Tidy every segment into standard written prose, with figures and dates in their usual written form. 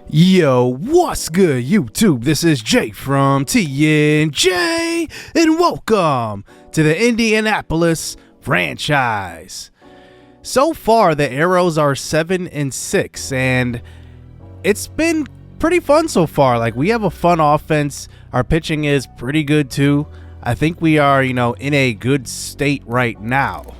Yo, what's good, YouTube? This is Jay from TNJ, and welcome to the Indianapolis Franchise. So far, the Arrows are 7-6, and it's been pretty fun so far. Like, we have a fun offense. Our pitching is pretty good, too. I think we are, in a good state right now.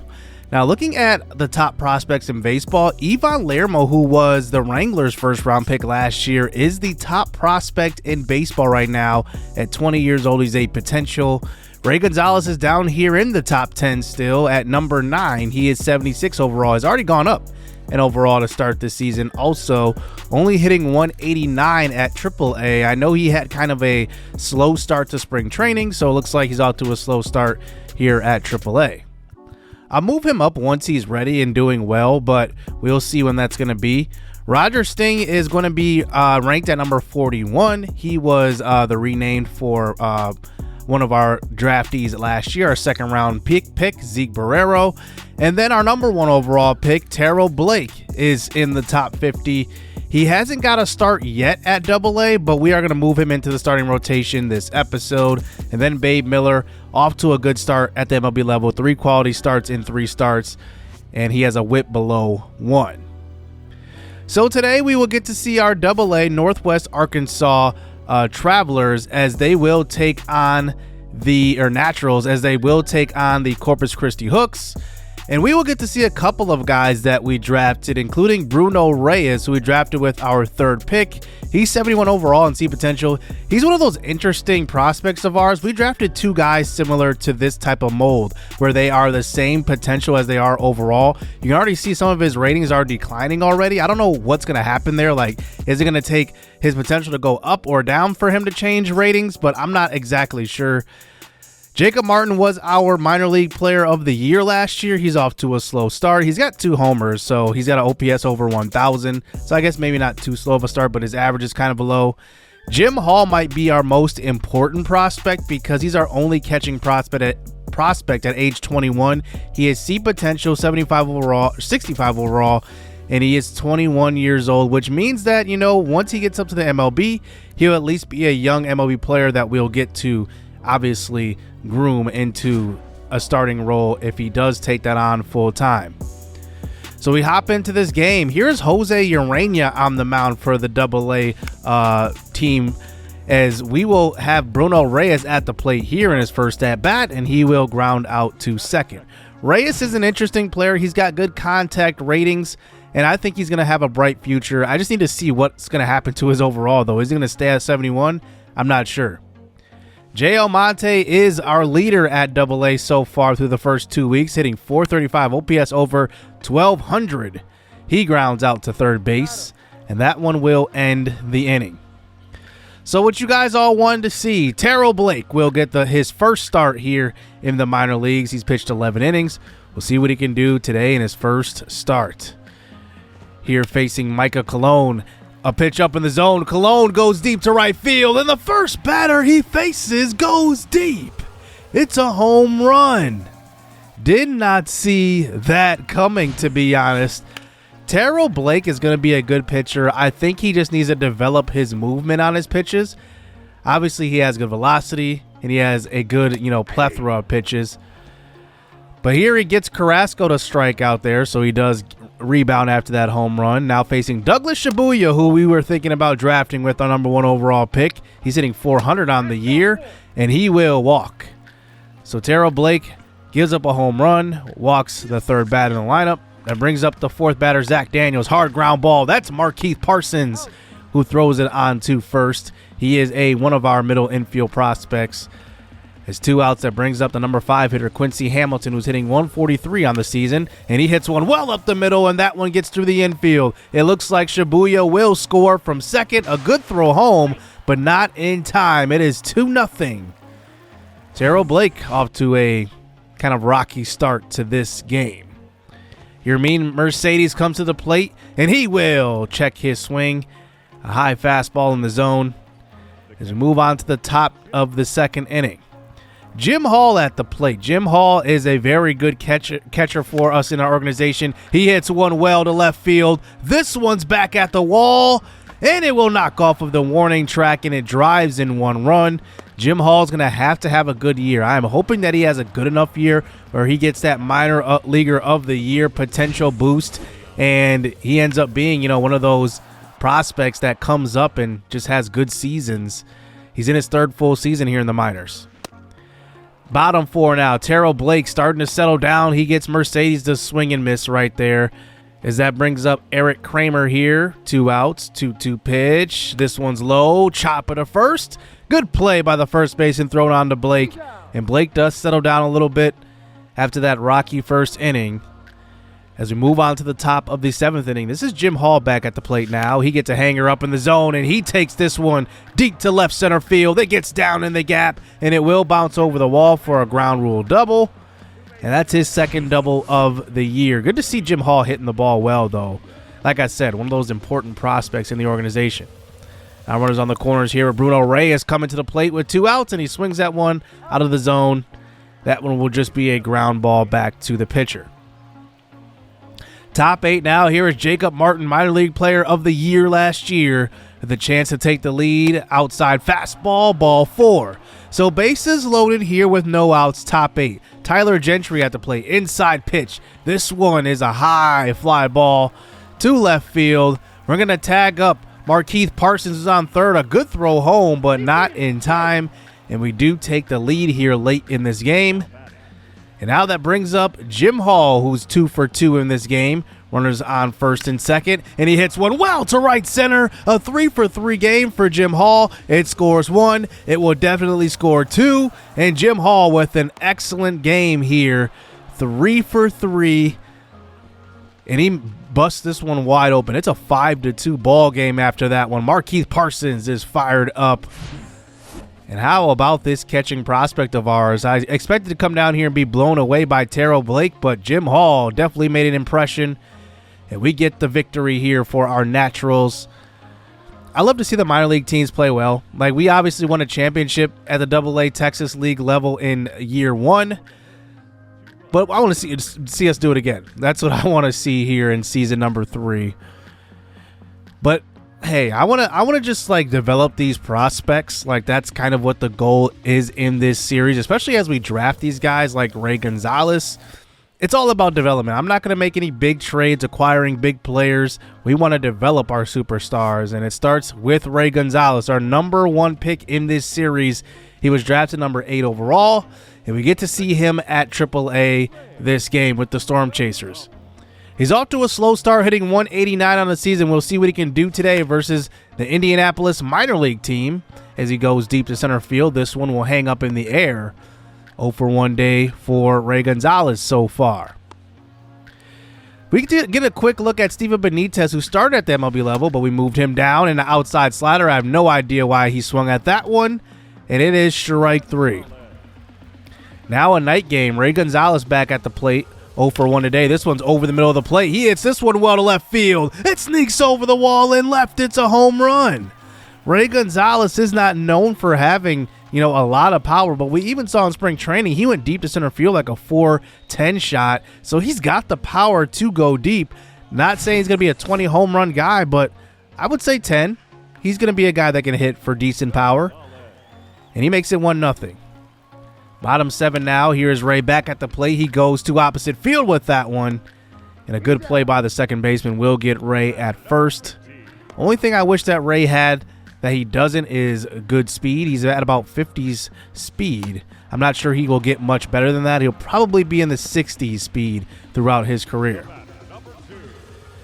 Now, looking at the top prospects in baseball, Ivan Lermo, who was the Wranglers' first-round pick last year, is the top prospect in baseball right now. At 20 years old, he's a potential. Ray Gonzalez is down here in the top 10 still at number 9. He is 76 overall. He's already gone up in overall to start this season. Also, only hitting 189 at AAA. I know he had kind of a slow start to spring training, so it looks like he's off to a slow start here at AAA. I'll move him up once he's ready and doing well, but we'll see when that's going to be. Roger Sting is going to be ranked at number 41. He was the renamed for one of our draftees last year, our second round pick, Zeke Barrero. And then our number 1 overall pick, Terrell Blake, is in the top 50. He hasn't got a start yet at AA, but we are going to move him into the starting rotation this episode. And then Babe Miller, off to a good start at the MLB level. 3 quality starts in 3 starts, and he has a whip below 1. So today we will get to see our AA Northwest Arkansas Travelers as they will take on Naturals as they will take on the Corpus Christi Hooks. And we will get to see a couple of guys that we drafted, including Bruno Reyes, who we drafted with our 3rd pick. He's 71 overall and see potential. He's one of those interesting prospects of ours. We drafted 2 guys similar to this type of mold, where they are the same potential as they are overall. You can already see some of his ratings are declining already. I don't know what's going to happen there. Like, is it going to take his potential to go up or down for him to change ratings? But I'm not exactly sure. Jacob Martin was our minor league player of the year last year. He's off to a slow start. He's got 2 homers, so he's got an OPS over 1,000. So I guess maybe not too slow of a start, but his average is kind of below. Jim Hall might be our most important prospect because he's our only catching prospect at age 21. He has C potential, 65 overall, and he is 21 years old, which means that, once he gets up to the MLB, he'll at least be a young MLB player that we'll get to obviously groom into a starting role if he does take that on full time. So we hop into this game. Here's Jose Urena on the mound for the AA team, as we will have Bruno Reyes at the plate here in his first at bat, and he will ground out to second. Reyes is an interesting player. He's got good contact ratings, and I think he's going to have a bright future. I just need to see what's going to happen to his overall, though. Is he going to stay at 71? I'm not sure. J. Almonte is our leader at AA so far through the first 2 weeks, hitting .435, OPS over 1,200. He grounds out to third base, and that one will end the inning. So what you guys all wanted to see, Terrell Blake will get his first start here in the minor leagues. He's pitched 11 innings. We'll see what he can do today in his first start. Here facing Micah Colon. A pitch up in the zone. Colon goes deep to right field, and the first batter he faces goes deep. It's a home run. Did not see that coming, to be honest. Terrell Blake is going to be a good pitcher. I think he just needs to develop his movement on his pitches. Obviously, he has good velocity, and he has a good, plethora of pitches. But here he gets Carrasco to strike out there, so he does rebound after that home run. Now facing Douglas Shibuya, who we were thinking about drafting with our number 1 overall pick. He's hitting .400 on the year, and he will walk. So Terrell Blake gives up a home run, walks the 3rd batter in the lineup. That brings up the 4th batter, Zach Daniels. Hard ground ball. That's Markeith Parsons, who throws it on to first. He is one of our middle infield prospects. His 2 outs, that brings up the number 5 hitter, Quincy Hamilton, who's hitting .143 on the season, and he hits one well up the middle, and that one gets through the infield. It looks like Shibuya will score from second. A good throw home, but not in time. It is 2-0. Terrell Blake off to a kind of rocky start to this game. Yermin Mercedes comes to the plate, and he will check his swing. A high fastball in the zone as we move on to the top of the second inning. Jim Hall at the plate. Jim Hall is a very good catcher for us in our organization. He hits one well to left field. This one's back at the wall. and it will knock off of the warning track, and it drives in 1 run. Jim Hall's going to have a good year. I am hoping that he has a good enough year where he gets that minor leaguer of the year potential boost, and he ends up being, one of those prospects that comes up and just has good seasons. He's in his 3rd full season here in the minors. Bottom 4 now. Terrell Blake starting to settle down. He gets Mercedes to swing and miss right there, as that brings up Eric Kramer here. 2 outs, 2-2 pitch. This one's low. Chop it to first. Good play by the first baseman, thrown on to Blake. And Blake does settle down a little bit after that rocky first inning. As we move on to the top of the 7th inning, this is Jim Hall back at the plate now. He gets a hanger up in the zone, and he takes this one deep to left center field. It gets down in the gap, and it will bounce over the wall for a ground rule double. And that's his 2nd double of the year. Good to see Jim Hall hitting the ball well, though. Like I said, one of those important prospects in the organization. Now runners on the corners here. Bruno Reyes coming to the plate with 2 outs, and he swings that one out of the zone. That one will just be a ground ball back to the pitcher. Top 8 now. Here is Jacob Martin, minor league player of the year last year, with the chance to take the lead. Outside fastball, ball 4. So bases loaded here with no outs, top 8. Tyler Gentry at the plate, inside pitch. This one is a high fly ball to left field. We're going to tag up Markeith Parsons, is on third. A good throw home, but not in time. And we do take the lead here late in this game. And now that brings up Jim Hall, who's 2 for 2 in this game. Runners on first and second, and he hits one well to right center. A 3 for 3 game for Jim Hall. It scores 1. It will definitely score 2. And Jim Hall with an excellent game here. 3 for 3. And he busts this one wide open. It's a 5-2 ball game after that one. Markeith Parsons is fired up. And how about this catching prospect of ours? I expected to come down here and be blown away by Terrell Blake, but Jim Hall definitely made an impression. And we get the victory here for our Naturals. I love to see the minor league teams play well. Like, we obviously won a championship at the AA Texas League level in year 1. But I want to see us do it again. That's what I want to see here in season number 3. But hey, I want to just like develop these prospects. Like, that's kind of what the goal is in this series, especially as we draft these guys like Ray Gonzalez. It's all about development. I'm not going to make any big trades acquiring big players. We want to develop our superstars, and it starts with Ray Gonzalez, our number 1 pick in this series. He was drafted number 8 overall, and we get to see him at AAA this game with the Storm Chasers. He's off to a slow start, hitting 189 on the season. We'll see what he can do today versus the Indianapolis minor league team as he goes deep to center field. This one will hang up in the air. 0 for 1 day for Ray Gonzalez so far. We get a quick look at Steven Benitez, who started at the MLB level, but we moved him down in the outside slider. I have no idea why he swung at that one, and it is strike 3. Now a night game. Ray Gonzalez back at the plate. 0 for 1 today. This one's over the middle of the plate. He hits this one well to left field. It sneaks over the wall and left. It's a home run. Ray Gonzalez is not known for having, a lot of power, but we even saw in spring training, he went deep to center field like a 4-10 shot. So he's got the power to go deep. Not saying he's going to be a 20 home run guy, but I would say 10. He's going to be a guy that can hit for decent power. And he makes it 1-0. Bottom 7 now. Here's Ray back at the plate. He goes to opposite field with that one. And a good play by the second baseman will get Ray at first. Only thing I wish that Ray had that he doesn't is good speed. He's at about 50s speed. I'm not sure he will get much better than that. He'll probably be in the 60s speed throughout his career.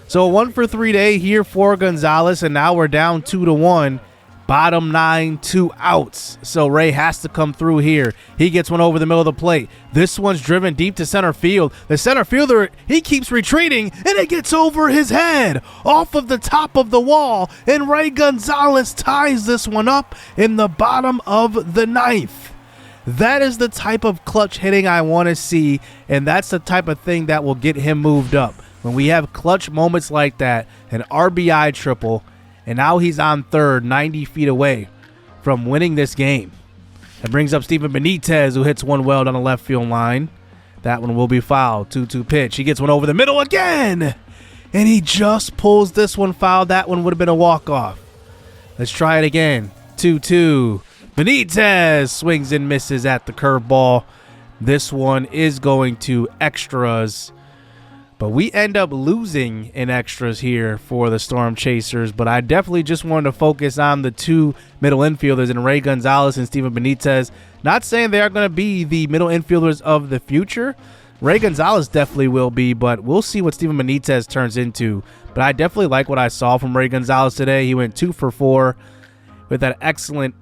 So a 1 for 3 day here for Gonzalez, and now we're down 2-1. Bottom 9, 2 outs. So Ray has to come through here. He gets one over the middle of the plate. This one's driven deep to center field. The center fielder, he keeps retreating, and it gets over his head off of the top of the wall. And Ray Gonzalez ties this one up in the bottom of the 9th. That is the type of clutch hitting I want to see, and that's the type of thing that will get him moved up. When we have clutch moments like that, an RBI triple, and now he's on third, 90 feet away from winning this game. That brings up Steven Benitez, who hits one well down the left field line. That one will be fouled. 2-2 pitch. He gets one over the middle again. And he just pulls this one foul. That one would have been a walk-off. Let's try it again. 2-2. Benitez swings and misses at the curveball. This one is going to extras. But we end up losing in extras here for the Storm Chasers. But I definitely just wanted to focus on the two middle infielders in Ray Gonzalez and Steven Benitez. Not saying they are going to be the middle infielders of the future. Ray Gonzalez definitely will be, but we'll see what Steven Benitez turns into. But I definitely like what I saw from Ray Gonzalez today. He went 2 for 4 with that excellent,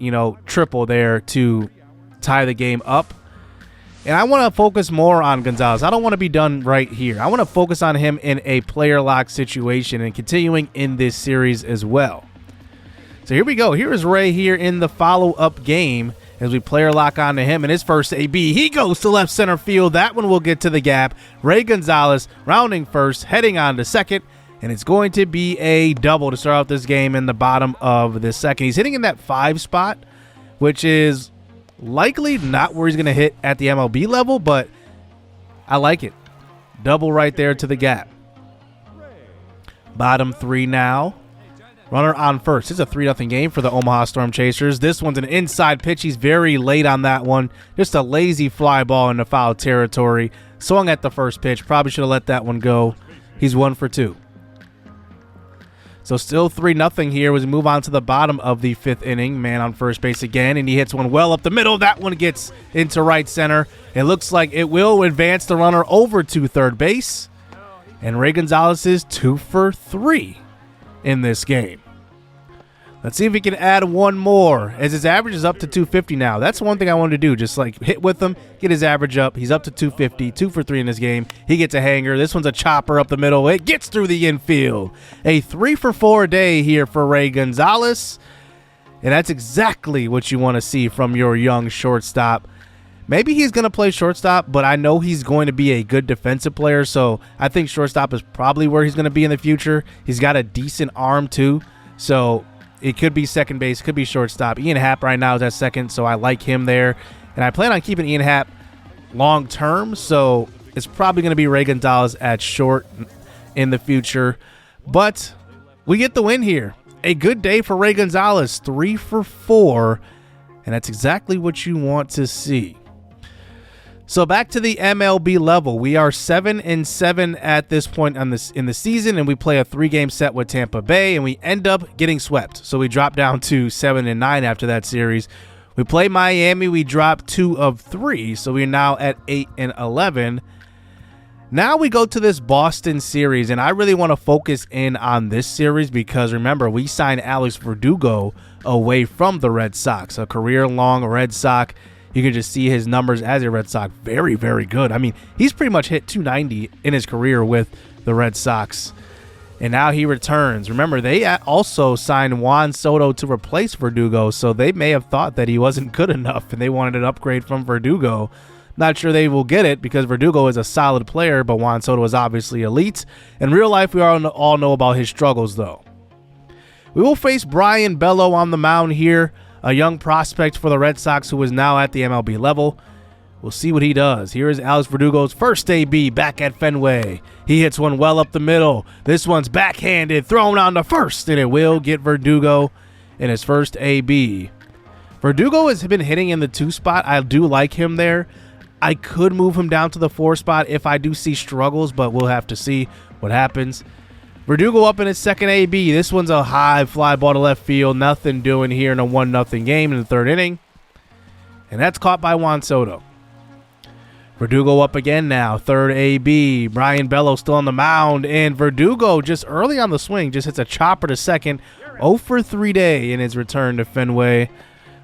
triple there to tie the game up. And I want to focus more on Gonzalez. I don't want to be done right here. I want to focus on him in a player lock situation and continuing in this series as well. So here we go. Here is Ray here in the follow-up game as we player lock onto him in his first AB. He goes to left center field. That one will get to the gap. Ray Gonzalez rounding first, heading on to second, and it's going to be a double to start out this game in the bottom of the second. He's hitting in that 5 spot, which is likely not where he's going to hit at the MLB level, but I like it. Double right there to the gap. Bottom 3 now. Runner on first. It's a 3-0 game for the Omaha Storm Chasers. This one's an inside pitch. He's very late on that one. Just a lazy fly ball into foul territory. Swung at the first pitch. Probably should have let that one go. He's 1 for 2. So still 3-0 here as we move on to the bottom of the 5th inning. Man on first base again, and he hits one well up the middle. That one gets into right center. It looks like it will advance the runner over to third base. And Ray Gonzalez is 2 for 3 in this game. Let's see if he can add one more as his average is up to 250 now. That's one thing I wanted to do, just like hit with him, get his average up. He's up to 250, 2 for 3 in this game. He gets a hanger. This one's a chopper up the middle. It gets through the infield. A 3 for 4 day here for Ray Gonzalez. And that's exactly what you want to see from your young shortstop. Maybe he's going to play shortstop, but I know he's going to be a good defensive player, so I think shortstop is probably where he's going to be in the future. He's got a decent arm too, so it could be second base, could be shortstop. Ian Happ right now is at second, so I like him there. And I plan on keeping Ian Happ long term, so it's probably going to be Ray Gonzalez at short in the future. But we get the win here. A good day for Ray Gonzalez, 3 for 4, and that's exactly what you want to see. So back to the MLB level. We are 7-7 at this point in the season, and we play a 3-game set with Tampa Bay, and we end up getting swept. So we drop down to 7-9 after that series. We play Miami. We drop 2 of 3, so we're now at 8-11. Now we go to this Boston series, and I really want to focus in on this series because, remember, we signed Alex Verdugo away from the Red Sox, a career-long Red Sox. You can just see his numbers as a Red Sox. Very, very good. I mean, he's pretty much hit 290 in his career with the Red Sox. And now he returns. Remember, they also signed Juan Soto to replace Verdugo, so they may have thought that he wasn't good enough and they wanted an upgrade from Verdugo. Not sure they will get it because Verdugo is a solid player, but Juan Soto is obviously elite. In real life, we all know about his struggles, though. We will face Brian Bello on the mound here, a young prospect for the Red Sox who is now at the MLB level. We'll see what he does. Here is Alex Verdugo's first AB back at Fenway. He hits one well up the middle. This one's backhanded, thrown on to first, and it will get Verdugo in his first AB. Verdugo has been hitting in the 2 spot. I do like him there. I could move him down to the 4 spot if I do see struggles, but we'll have to see what happens. Verdugo up in his second AB. This one's a high fly ball to left field. Nothing doing here in a 1-0 game in the 3rd inning. And that's caught by Juan Soto. Verdugo up again now. 3rd AB. Brian Bello still on the mound. And Verdugo just early on the swing just hits a chopper to second. 0 for 3 day in his return to Fenway.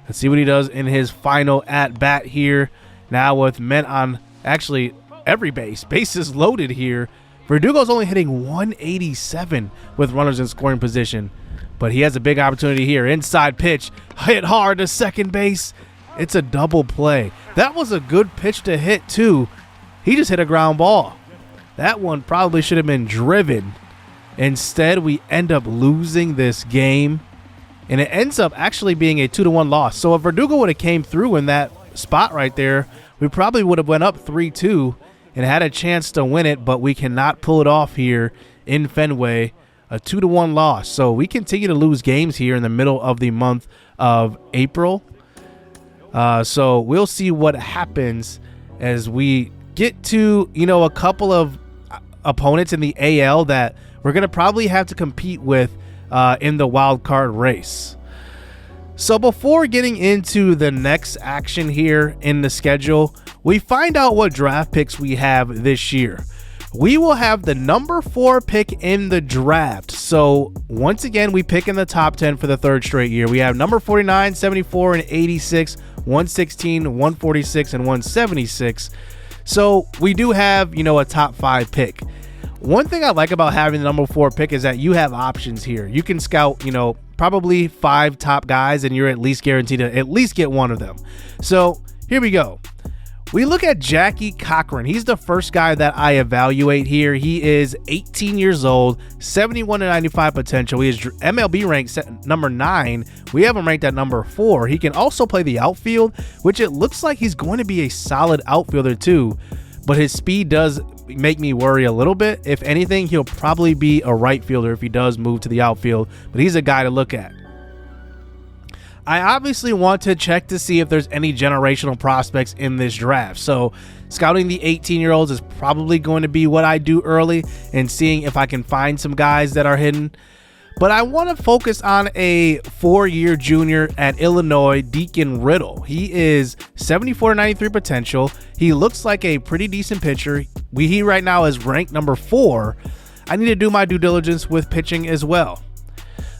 Let's see what he does in his final at-bat here. Now with men on actually every base. Bases loaded here. Verdugo's only hitting 187 with runners in scoring position, but he has a big opportunity here. Inside pitch, hit hard to second base. It's a double play. That was a good pitch to hit, too. He just hit a ground ball. That one probably should have been driven. Instead, we end up losing this game, and it ends up actually being a 2-1 loss. So if Verdugo would have came through in that spot right there, we probably would have went up 3-2 and had a chance to win it, but we cannot pull it off here in Fenway. a 2-1 loss. So we continue to lose games here in the middle of the month of April. So we'll see what happens as we get to, a couple of opponents in the AL that we're going to probably have to compete with in the wild card race. So before getting into the next action here in the schedule, we find out what draft picks we have this year. We will have the number 4 pick in the draft. So once again, we pick in the top 10 for the 3rd straight year. We have number 49, 74, and 86, 116, 146, and 176. So we do have, a top 5 pick. One thing I like about having the number 4 pick is that you have options here. You can scout, probably 5 top guys, and you're at least guaranteed to at least get one of them. So here we go. We look at Jackie Cochran. He's the first guy that I evaluate here. He is 18 years old, 71 to 95 potential. He is MLB ranked number 9. We have him ranked at number 4. He can also play the outfield, which it looks like he's going to be a solid outfielder too, but his speed does make me worry a little bit. If anything, he'll probably be a right fielder if he does move to the outfield, but he's a guy to look at. I obviously want to check to see if there's any generational prospects in this draft. So scouting the 18-year-olds is probably going to be what I do early and seeing if I can find some guys that are hidden. But I want to focus on a 4-year junior at Illinois, Deacon Riddle. He is 74 to 93 potential. He looks like a pretty decent pitcher. He right now is ranked number 4. I need to do my due diligence with pitching as well.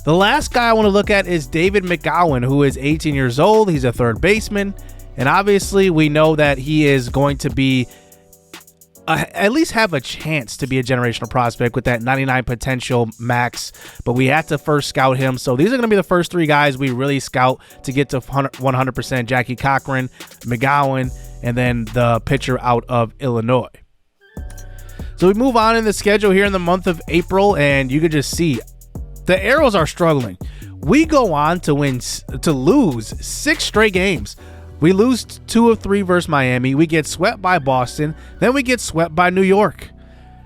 The last guy I want to look at is David McGowan, who is 18 years old. He's a 3rd baseman. And obviously we know that he is going to be at least have a chance to be a generational prospect with that 99 potential max, but we have to first scout him. So these are going to be the first 3 guys we really scout to get to 100%. Jackie Cochran, McGowan, and then the pitcher out of Illinois. So we move on in the schedule here in the month of April, and you can just see the Arrows are struggling. We go on to lose 6 straight games. We lose 2 of 3 versus Miami. We get swept by Boston. Then we get swept by New York.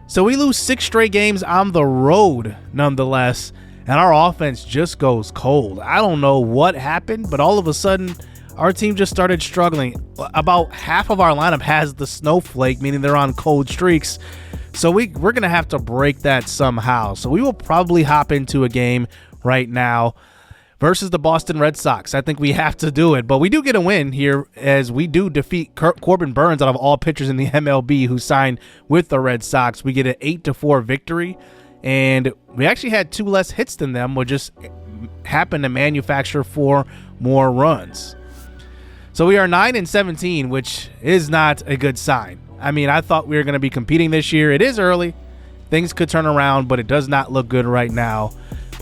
So we lose 6 straight games on the road nonetheless. And our offense just goes cold. I don't know what happened, but all of a sudden, our team just started struggling. About half of our lineup has the snowflake, meaning they're on cold streaks. So we're going to have to break that somehow. So we will probably hop into a game right now versus the Boston Red Sox. I think we have to do it, but we do get a win here as we do defeat Corbin Burns out of all pitchers in the MLB who signed with the Red Sox. We get an 8-4 victory, and we actually had 2 less hits than them. We just happened to manufacture 4 more runs. So we are 9-17, which is not a good sign. I mean, I thought we were going to be competing this year. It is early. Things could turn around, but it does not look good right now.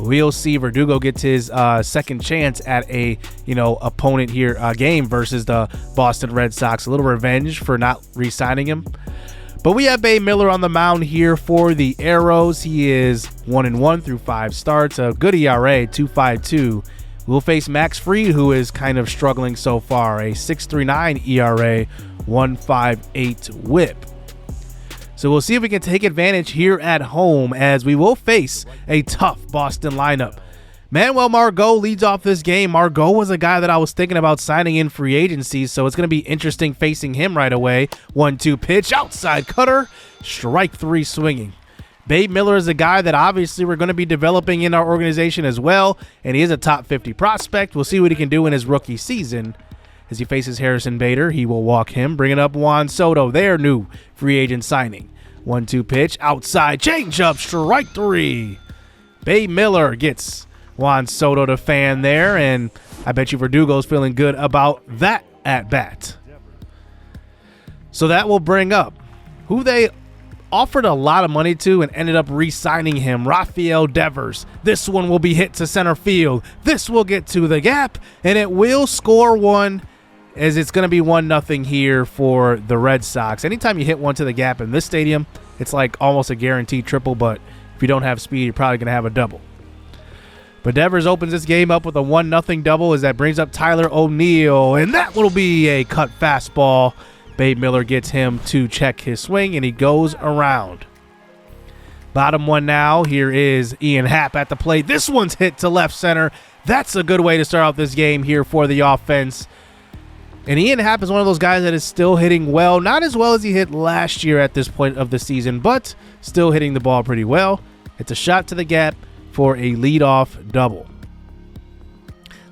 We'll see. Verdugo gets his second chance at a opponent here game versus the Boston Red Sox. A little revenge for not re-signing him. But we have Bay Miller on the mound here for the Arrows. He is 1-1 through 5 starts. A good ERA, 2.52. We'll face Max Fried, who is kind of struggling so far. A 6.39 ERA, 1.58 whip. So we'll see if we can take advantage here at home as we will face a tough Boston lineup. Manuel Margot leads off this game. Margot was a guy that I was thinking about signing in free agency, so it's going to be interesting facing him right away. 1-2 pitch, outside cutter, strike 3 swinging. Babe Miller is a guy that obviously we're going to be developing in our organization as well, and he is a top 50 prospect. We'll see what he can do in his rookie season. As he faces Harrison Bader, he will walk him, bringing up Juan Soto, their new free agent signing. 1-2 pitch, outside changeup, strike 3. Babe Miller gets Juan Soto to fan there, and I bet you Verdugo's feeling good about that at bat. So that will bring up who they offered a lot of money to and ended up re-signing him, Rafael Devers. This one will be hit to center field. This will get to the gap, and it will score one, as it's going to be 1-0 here for the Red Sox. Anytime you hit one to the gap in this stadium, it's like almost a guaranteed triple, but if you don't have speed, you're probably going to have a double. But Devers opens this game up with a 1-0 double as that brings up Tyler O'Neill, and that will be a cut fastball. Babe Miller gets him to check his swing, and he goes around. Bottom one now. Here is Ian Happ at the plate. This one's hit to left center. That's a good way to start off this game here for the offense. And Ian Happ is one of those guys that is still hitting well. Not as well as he hit last year at this point of the season, but still hitting the ball pretty well. It's a shot to the gap for a leadoff double.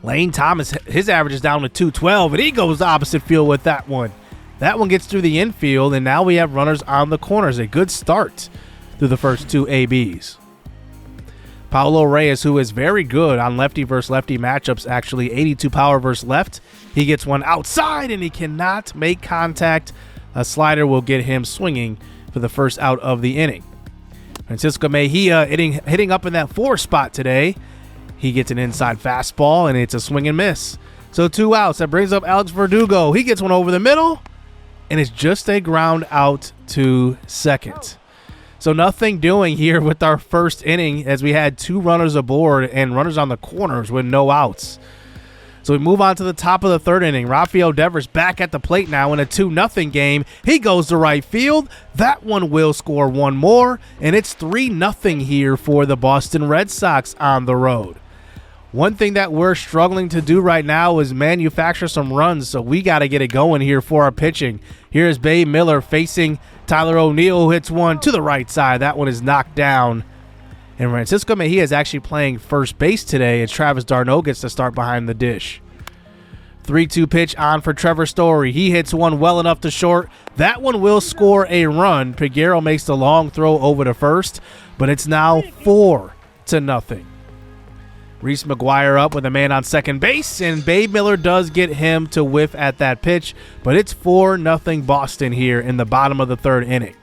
Lane Thomas, his average is down to 212, and he goes opposite field with that one. That one gets through the infield, and now we have runners on the corners. A good start through the first two ABs. Paulo Reyes, who is very good on lefty versus lefty matchups, actually 82 power versus left. He gets one outside, and he cannot make contact. A slider will get him swinging for the first out of the inning. Francisco Mejia hitting up in that 4 spot today. He gets an inside fastball, and it's a swing and miss. So 2 outs. That brings up Alex Verdugo. He gets one over the middle, and it's just a ground out to second. So nothing doing here with our first inning as we had 2 runners aboard and runners on the corners with no outs. So we move on to the top of the 3rd inning. Rafael Devers back at the plate now in a 2-0 game. He goes to right field. That one will score one more, and it's 3-0 here for the Boston Red Sox on the road. One thing that we're struggling to do right now is manufacture some runs, so we got to get it going here for our pitching. Here's Babe Miller facing Tyler O'Neill, who hits one to the right side. That one is knocked down. And Francisco Mejia is actually playing first base today, and Travis d'Arnaud gets to start behind the dish. 3-2 pitch on for Trevor Story. He hits one well enough to short. That one will score a run. Peguero makes the long throw over to first, but it's now 4-0. Reese McGuire up with a man on second base, and Babe Miller does get him to whiff at that pitch, but it's 4-0 Boston here in the bottom of the 3rd inning.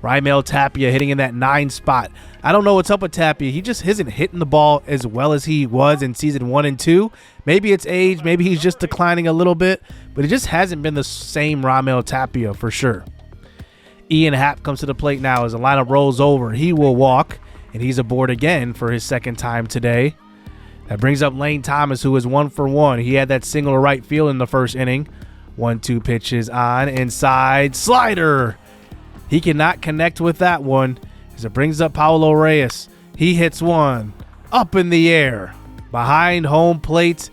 Raimel Tapia hitting in that 9 spot. I don't know what's up with Tapia. He just isn't hitting the ball as well as he was in season 1 and 2. Maybe it's age. Maybe he's just declining a little bit, but it just hasn't been the same Raimel Tapia for sure. Ian Happ comes to the plate now as the lineup rolls over. He will walk, and he's aboard again for his 2nd time today. That brings up Lane Thomas, who is 1 for 1. He had that single to right field in the first inning. 1-2 pitches on, inside, slider. He cannot connect with that one as it brings up Paulo Reyes. He hits one up in the air behind home plate,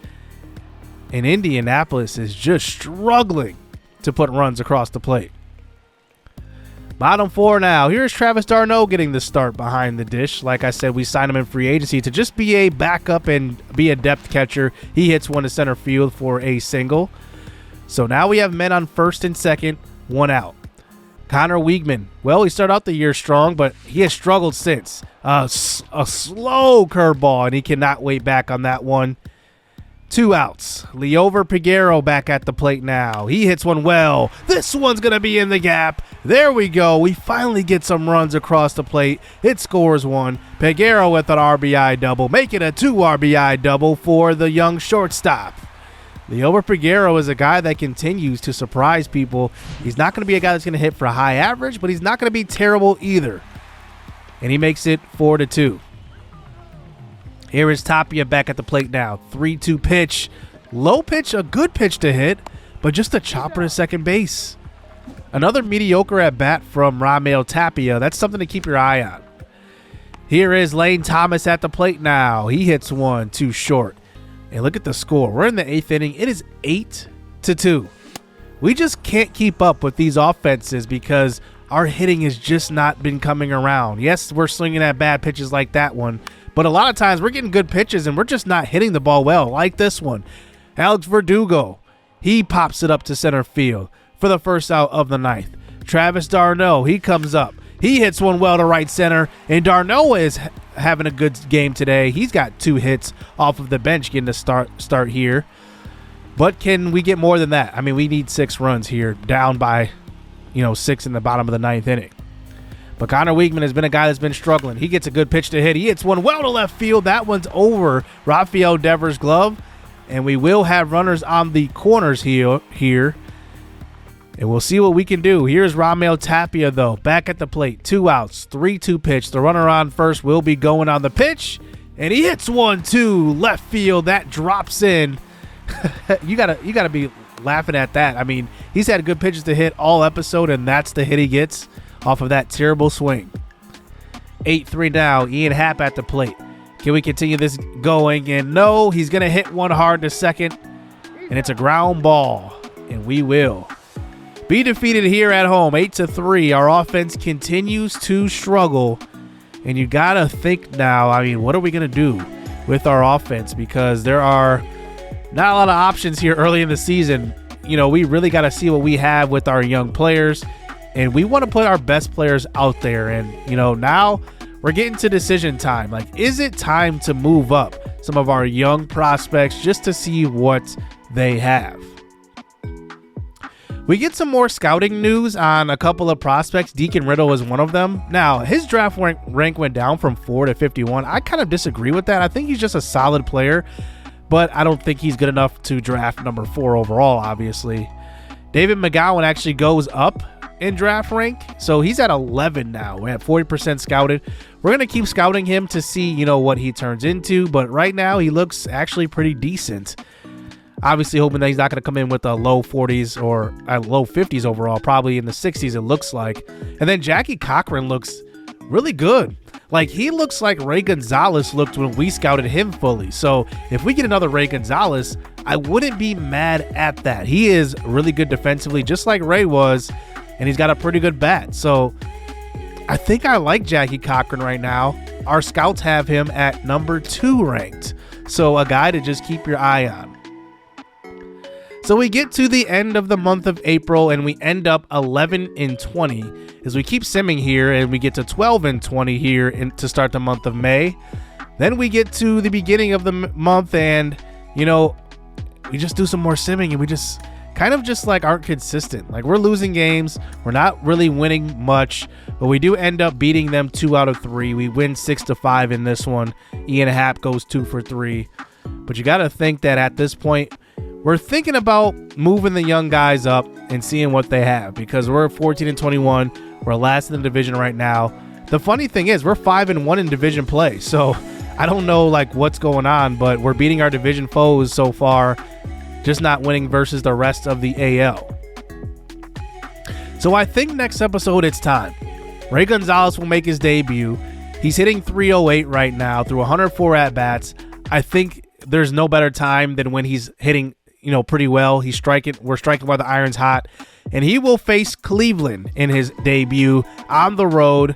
and Indianapolis is just struggling to put runs across the plate. Bottom 4 now. Here's Travis d'Arnaud getting the start behind the dish. Like I said, we signed him in free agency to just be a backup and be a depth catcher. He hits one to center field for a single. So now we have men on first and second, 1 out. Connor Wiegman, well, he started out the year strong, but he has struggled since. A slow curveball, and he cannot wait back on that one. 2 outs. Liover Peguero back at the plate now. He hits one well. This one's going to be in the gap. There we go. We finally get some runs across the plate. It scores one. Peguero with an RBI double. Make it a 2 RBI double for the young shortstop. Liover Peguero is a guy that continues to surprise people. He's not going to be a guy that's going to hit for a high average, but he's not going to be terrible either. And he makes it 4-2. Here is Tapia back at the plate now. 3-2 pitch. Low pitch, a good pitch to hit, but just a chopper to second base. Another mediocre at bat from Raimel Tapia. That's something to keep your eye on. Here is Lane Thomas at the plate now. He hits one too short. And look at the score. We're in the 8th inning. It is 8-2. We just can't keep up with these offenses because our hitting has just not been coming around. Yes, we're swinging at bad pitches like that one, but a lot of times we're getting good pitches and we're just not hitting the ball well, like this one. Alex Verdugo, he pops it up to center field for the first out of the 9th. Travis d'Arnaud, he comes up. He hits one well to right center, and d'Arnaud is having a good game today. He's got 2 hits off of the bench getting to start here. But can we get more than that? I mean, we need 6 runs here, down by 6 in the bottom of the 9th inning. But Connor Wiegman has been a guy that's been struggling. He gets a good pitch to hit. He hits one well to left field. That one's over Rafael Devers' glove. And we will have runners on the corners here. And we'll see what we can do. Here's Raimel Tapia, though, back at the plate. 2 outs, 3-2 pitch. The runner on first will be going on the pitch. And he hits one to left field. That drops in. You gotta be laughing at that. I mean, he's had good pitches to hit all episode, and that's the hit he gets off of that terrible swing. 8-3 now. Ian Happ at the plate. Can we continue this going? And no, he's going to hit one hard to second. And it's a ground ball. And we will be defeated here at home, 8-3. Our offense continues to struggle. And you got to think now, I mean, what are we going to do with our offense? Because there are not a lot of options here early in the season. You know, we really got to see what we have with our young players. And we want to put our best players out there. And, you know, now we're getting to decision time. Like, is it time to move up some of our young prospects just to see what they have? We get some more scouting news on a couple of prospects. Deacon Riddle is one of them. Now, his draft rank went down from 4 to 51. I kind of disagree with that. I think he's just a solid player, but I don't think he's good enough to draft number 4 overall, obviously. David McGowan actually goes up in draft rank, so he's at 11 now. We're at 40% scouted. We're going to keep scouting him to see, you know, what he turns into, but right now he looks actually pretty decent. Obviously hoping that he's not going to come in with a low 40s or low 50s overall, probably in the 60s it looks like. And then Jackie Cochran looks really good. Like, he looks like Ray Gonzalez looked when we scouted him fully. So if we get another Ray Gonzalez, I wouldn't be mad at that. He is really good defensively, just like Ray was, and he's got a pretty good bat. So I think I like Jackie Cochran right now. Our scouts have him at number 2 ranked. So a guy to just keep your eye on. So we get to the end of the month of April and we end up 11-20 as we keep simming here, and we get to 12-20 here to start the month of May. Then we get to the beginning of the month and, you know, we just do some more simming and we just kind of just like aren't consistent. Like, we're losing games. We're not really winning much, but we do end up beating them 2 out of 3. We win 6-5 in this one. Ian Happ goes 2 for 3. But you got to think that at this point, we're thinking about moving the young guys up and seeing what they have, because we're 14-21. We're last in the division right now. The funny thing is we're 5-1 in division play. So I don't know like what's going on, but we're beating our division foes so far, just not winning versus the rest of the AL. So I think next episode it's time. Ray Gonzalez will make his debut. He's hitting .308 right now through 104 at-bats. I think there's no better time than when he's hitting, you know, pretty well. We're striking while the iron's hot. And he will face Cleveland in his debut on the road.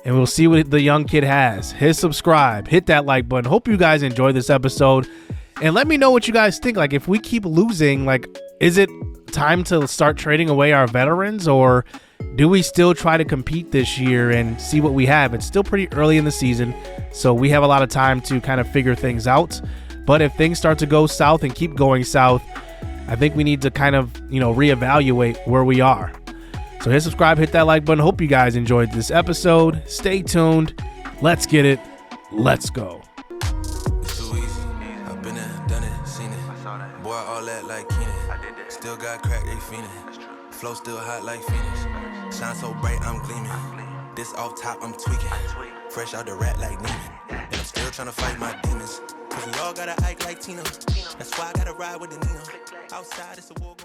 And we'll see what the young kid has. Hit subscribe. Hit that like button. Hope you guys enjoyed this episode. And let me know what you guys think. Like, if we keep losing, like, is it time to start trading away our veterans? Or do we still try to compete this year and see what we have? It's still pretty early in the season, so we have a lot of time to kind of figure things out. But if things start to go south and keep going south, I think we need to kind of, you know, reevaluate where we are. So hit subscribe, hit that like button. Hope you guys enjoyed this episode. Stay tuned. Let's get it. Let's go. It's too easy. I've been there, done it, seen it. Boy, all that like Keenan. Still got crack, they fiendin'. Flow still hot like Phoenix. Shine so bright, I'm gleaming. This off top, I'm tweaking. Fresh out the rat like Neiman. And I'm still trying to fight my demons. Cause we all gotta act like Tina. That's why I gotta ride with the Nina. Outside, it's a war.